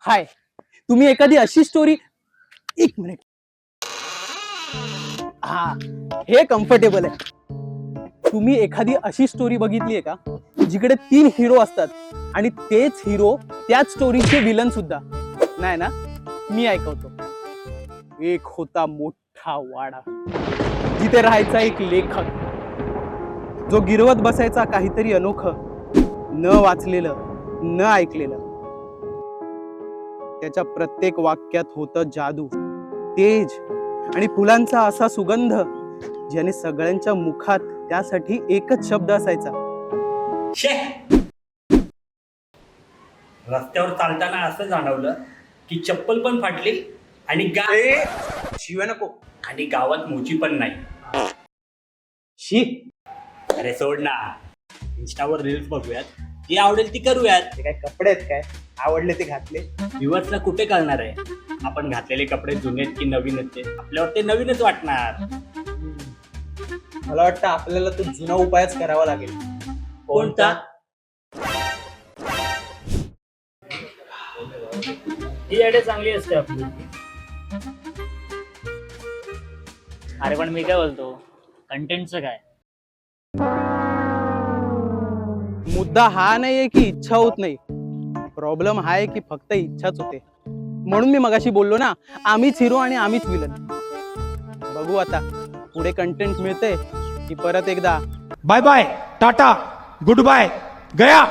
हाय, तुम्ही एखादी अशी स्टोरी, एक मिनिट, हा हे कम्फर्टेबल आहे. तुम्ही एखादी अशी स्टोरी बघितली आहे का जिकडे 3 हिरो असतात आणि तेच हिरो त्याच स्टोरीचे विलन सुद्धा? नाही ना? मी ऐकवतो. एक होता मोठा वाडा, जिथे राहायचा एक लेखक, जो गिरवत बसायचा काहीतरी अनोखं, न वाचलेलं न ऐकलेलं. त्याच्या प्रत्येक वाक्यात होतं जादू, तेज आणि फुलांचा असा सुगंध ज्याने सगळ्यांच्या मुखात त्यासाठी एकच शब्द असायचा. रस्त्यावर चालताना असं जाणवलं की चप्पल पण फाटली आणि शिव्या नको. आणि गावात मोची पण नाही. शी, अरे सोड ना, इंस्टावर रील्स बघूयात, जी आवडेल ती करूयात. ते काय कपडे आहेत काय? आवडले ते घातले. व्ह्यूअर्सला कुठे कळणार आहे आपण घातलेले कपडे जुनेत की नवीन आहेत? ते आपल्यावर ते नवीनच वाटणार. मला वाटतं आपल्याला तो जुना उपायच करावा लागेल. कोणता? ही आयडिया चांगली असते आपली. अरे पण मी काय बोलतो, कंटेंटचं काय? मुद्दा हा नाहीये की इच्छा होत नाही, प्रॉब्लेम हा आहे की फक्त इच्छाच होते. म्हणून मी मगाशी बोललो ना, आम्हीच हिरो आणि आम्हीच विलन. बघू आता पुढे कंटेंट मिळते की परत एकदा bye bye, tata, goodbye, गया.